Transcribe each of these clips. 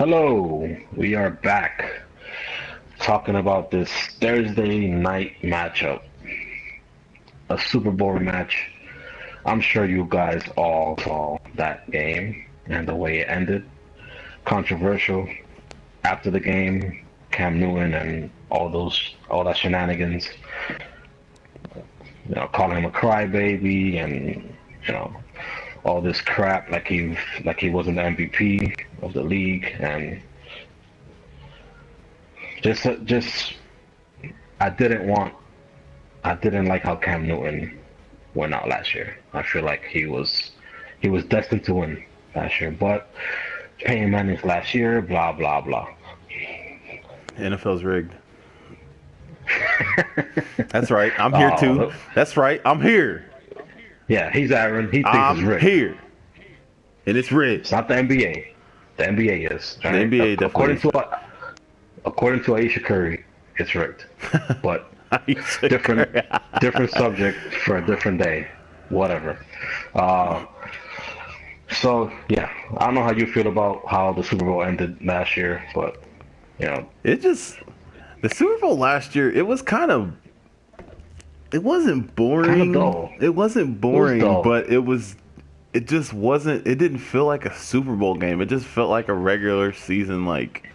Hello, we are back talking about this Thursday night matchup, a Super Bowl rematch. I'm sure you guys all saw that game and the way it ended. Controversial after the game, Cam Newton and all that shenanigans, calling him a crybaby and you know all this crap like he wasn't the MVP of the league and just I didn't want I didn't like how Cam Newton went out last year. I feel like he was destined to win last year, but Peyton Manning's last year, blah blah blah. NFL's rigged. That's right. I'm here too. Oh, That's right. I'm here. yeah, he's Aaron. He thinks it's I'm rigged. here. And it's rigged. It's not the NBA. The NBA is. The NBA definitely According to Aisha Curry, it's rigged. But is. different subject for a different day. Whatever. So yeah, I don't know how you feel about how the Super Bowl ended last year, but It just the Super Bowl last year, it wasn't boring. kind of dull. It wasn't boring, dull. but it just wasn't. It didn't feel like a Super Bowl game. It just felt like a regular season, like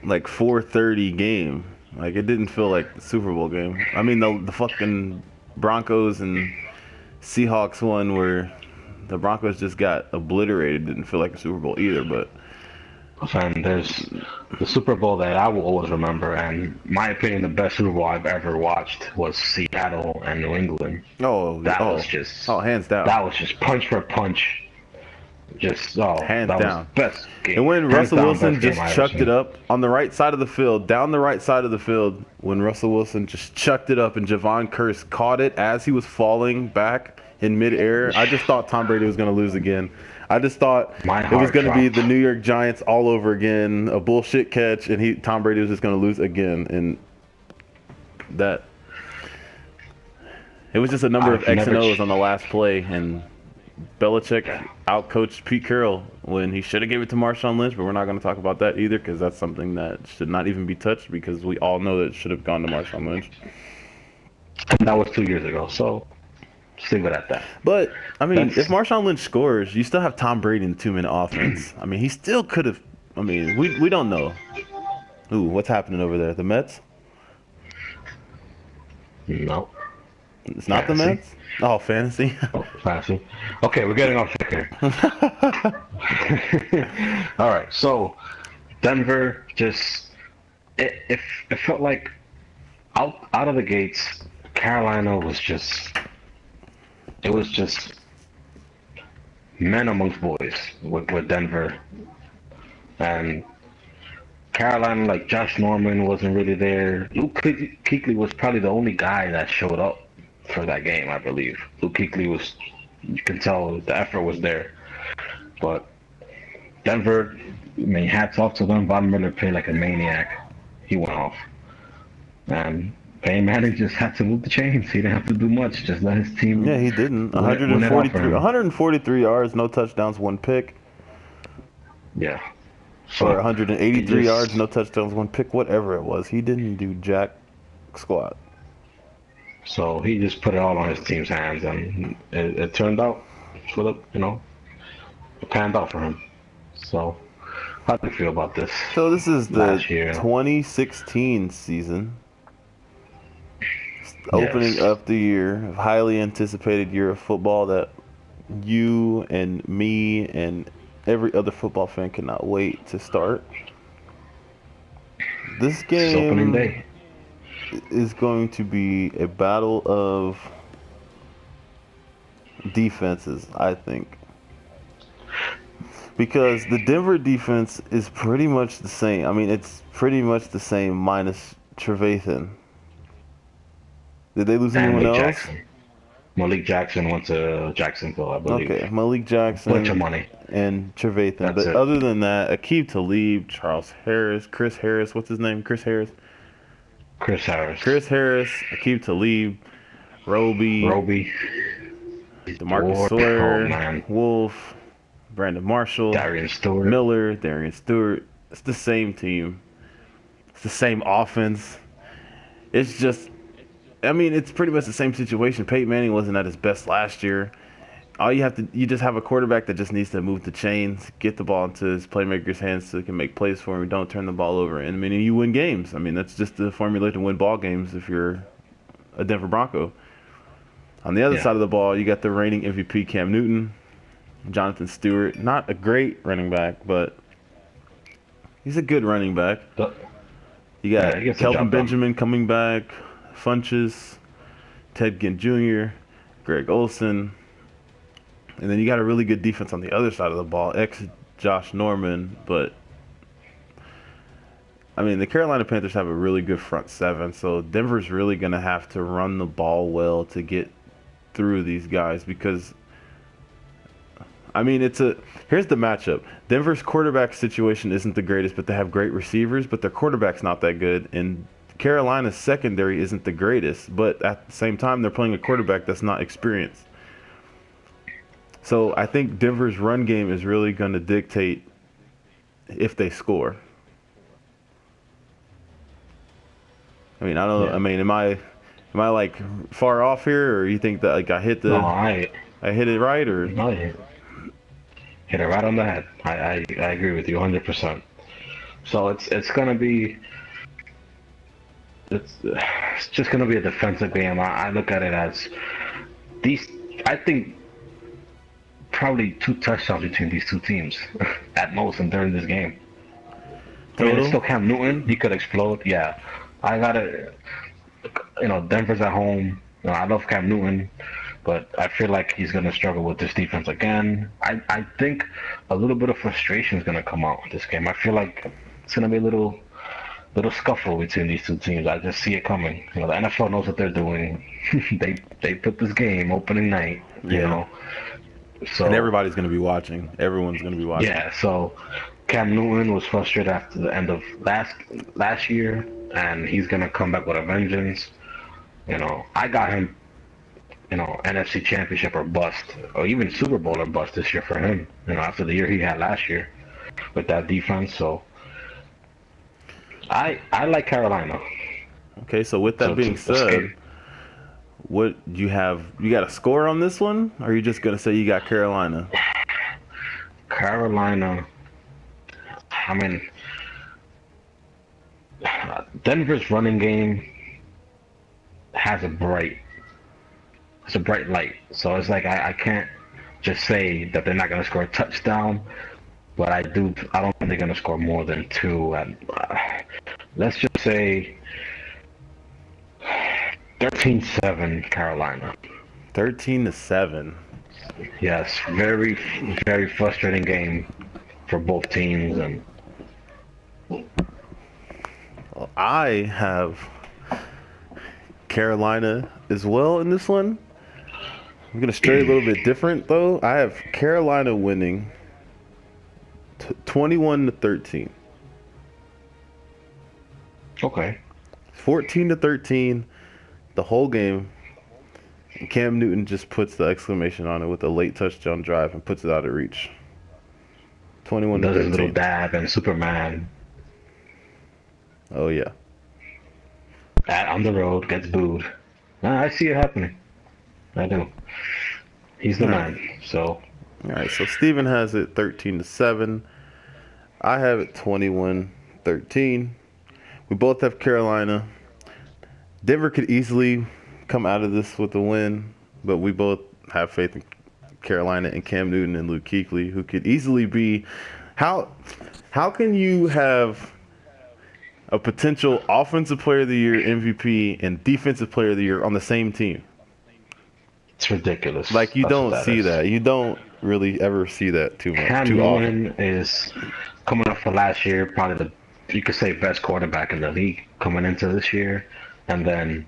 4:30 game. Like it didn't feel like the Super Bowl game. I mean, the fucking Broncos and Seahawks one where the Broncos just got obliterated. Didn't feel like a Super Bowl either, but. And there's the Super Bowl that I will always remember, and my opinion, the best Super Bowl I've ever watched was Seattle and New England. That was just hands down. That was just punch for punch. Just Hands that down. was best game. And when Hands Russell down, Wilson best game just I ever chucked seen. it up on the right side of the field, down the right side of the field, when Russell Wilson just chucked it up and Javon Curse caught it as he was falling back in midair, I just thought Tom Brady was going to lose again. I just thought My it was heart going to be dropped. the New York Giants all over again, a bullshit catch, and Tom Brady was just going to lose again. And that it was just a number of I've X and never- O's on the last play, and Belichick outcoached Pete Carroll when he should have gave it to Marshawn Lynch, but we're not going to talk about that either because that's something that should not even be touched because we all know that it should have gone to Marshawn Lynch. And that was 2 years ago, so just leave it at that. But, I mean, That's- if Marshawn Lynch scores, you still have Tom Brady in the two-minute offense. I mean, he still could have – I mean, we don't know. Ooh, what's happening over there? The Mets? No. It's not the Fantasy. Mets? Oh, fantasy? Oh, fancy. Okay, we're getting off track here. All right, so Denver just it felt like out of the gates, Carolina was just men amongst boys with Denver, and Carolina, like Josh Norman wasn't really there. Luke Kuechly was probably the only guy that showed up for that game, I believe. Luke Kuechly was, you can tell the effort was there. But Denver, I mean, hats off to them. Von Miller played like a maniac. He went off. And Peyton Manning just had to move the chains. He didn't have to do much. Just let his team. Yeah, he didn't. win it off for him. 143 yards, no touchdowns, one pick. Yeah. Or 183 he just- yards, no touchdowns, one pick, whatever it was. He didn't do jack squat. So he just put it all on his team's hands, and it turned out for the, it panned out for him. So, how do you feel about this? So this is the Last year. 2016 season. Yes. Opening up the year, a highly anticipated year of football that you and me and every other football fan cannot wait to start. This It's opening game day. is going to be a battle of defenses, I think. Because the Denver defense is pretty much the same. I mean, it's pretty much the same minus Trevathan. Did they lose And anyone Malik else? Jackson. Malik Jackson went to Jacksonville, I believe. Okay, Malik Jackson Bunch of money. and Trevathan. That's But it. other than that, Aqib Talib, Charles Harris, Chris Harris, what's his name? Chris Harris, Aqib Talib, Roby, Roby. DeMarcus Lord, Sawyer, oh, man. Wolf, Brandon Marshall, Darian Stewart. Miller, Darian Stewart. It's the same team. It's the same offense. It's just, I mean, it's pretty much the same situation. Peyton Manning wasn't at his best last year. You just have a quarterback that just needs to move the chains, get the ball into his playmakers' hands so he can make plays for him. Don't turn the ball over. And I mean, you win games. I mean, that's just the formula to win ball games if you're a Denver Bronco. On the other side of the ball, you got the reigning MVP Cam Newton, Jonathan Stewart. Not a great running back, but he's a good running back. You got Kelvin Benjamin coming back, Funches, Ted Ginn Jr., Greg Olsen. And then you got a really good defense on the other side of the ball, ex-Josh Norman. But, I mean, the Carolina Panthers have a really good front seven, so Denver's really going to have to run the ball well to get through these guys because, I mean, here's the matchup. Denver's quarterback situation isn't the greatest, but they have great receivers, but their quarterback's not that good. And Carolina's secondary isn't the greatest, but at the same time, they're playing a quarterback that's not experienced. So I think Denver's run game is really going to dictate if they score. I mean, I don't. I mean, am I like far off here, or you think that like I hit it right, or? No, hit it right on the head. I agree with you 100%. So it's gonna be. It's just gonna be a defensive game. I look at it as these. I think. Probably 2 touchdowns between these two teams at most and during this game. I mean, it's still Cam Newton. He could explode. Yeah. I got to, Denver's at home. I love Cam Newton, but I feel like he's going to struggle with this defense again. I think a little bit of frustration is going to come out in this game. I feel like it's going to be a little scuffle between these two teams. I just see it coming. The NFL knows what they're doing. they put this game opening night, you know. So, and everybody's going to be watching. Everyone's going to be watching. Yeah, so Cam Newton was frustrated after the end of last year, and he's going to come back with a vengeance. I got him, NFC Championship or bust, or even Super Bowl or bust this year for him, after the year he had last year with that defense. So I like Carolina. Okay, so with that being said, what you have? You got a score on this one, or are you just gonna say you got Carolina? Carolina. I mean, Denver's running game has a bright light. So it's like I can't just say that they're not gonna score a touchdown, but I don't think they're gonna score more than 2. And let's just say 13-7 Carolina. 13-7. Yes, very, very frustrating game for both teams. And well, I have Carolina as well in this one. I'm gonna stray a little bit different though. I have Carolina winning 21-13. Okay. 14-13. The whole game, Cam Newton just puts the exclamation on it with a late touchdown drive and puts it out of reach. 21-13. Does his little dab and Superman. Oh yeah. On the road, gets booed. I see it happening. I do. He's the man. So. All right. So Steven has it 13-7. I have it 21-13. We both have Carolina. Denver could easily come out of this with a win, but we both have faith in Carolina and Cam Newton and Luke Kuechly, who could easily be. How can you have a potential offensive player of the year MVP and defensive player of the year on the same team? It's ridiculous. Like you don't see that. You don't really ever see that too much. Cam Newton is coming up for last year, probably you could say best quarterback in the league coming into this year. And then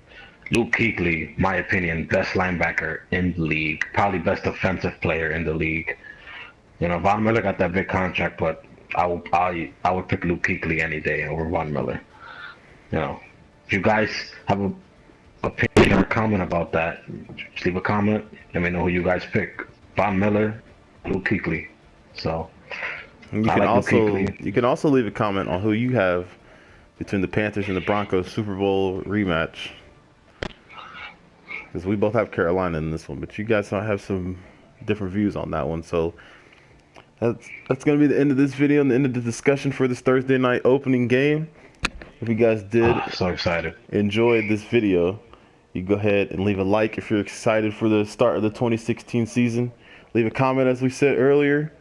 Luke Kuechly, my opinion, best linebacker in the league, probably best defensive player in the league. Von Miller got that big contract, but I would pick Luke Kuechly any day over Von Miller. If you guys have an opinion or comment about that, just leave a comment. Let me know who you guys pick. Von Miller, Luke Kuechly. So And I like Luke Kuechly. you can also leave a comment on who you have between the Panthers and the Broncos Super Bowl rematch. Because we both have Carolina in this one, but you guys might have some different views on that one. So that's going to be the end of this video and the end of the discussion for this Thursday night opening game. If you guys did So excited. enjoy this video, you go ahead and leave a like if you're excited for the start of the 2016 season. Leave a comment as we said earlier,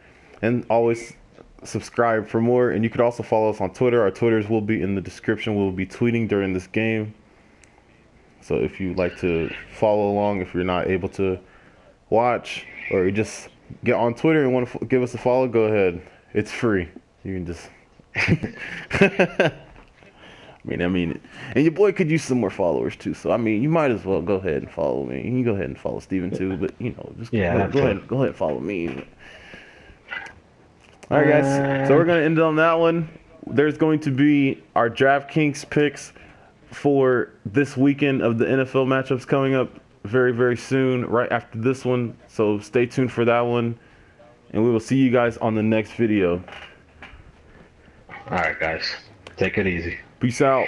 and always subscribe for more. And you could also follow us on Twitter. Our Twitters will be in the description. We'll be tweeting during this game. So if you'd like to follow along, if you're not able to watch, or you just get on Twitter and want to give us a follow, go ahead. It's free. You can just... I mean, and your boy could use some more followers too. So I mean, you might as well go ahead and follow me. You can go ahead and follow Steven too, but just go ahead and follow me. All right, guys. So we're gonna end it on that one. There's going to be our DraftKings picks for this weekend of the NFL matchups coming up very, very soon, right after this one. So stay tuned for that one, and we will see you guys on the next video. All right, guys. Take it easy. Peace out.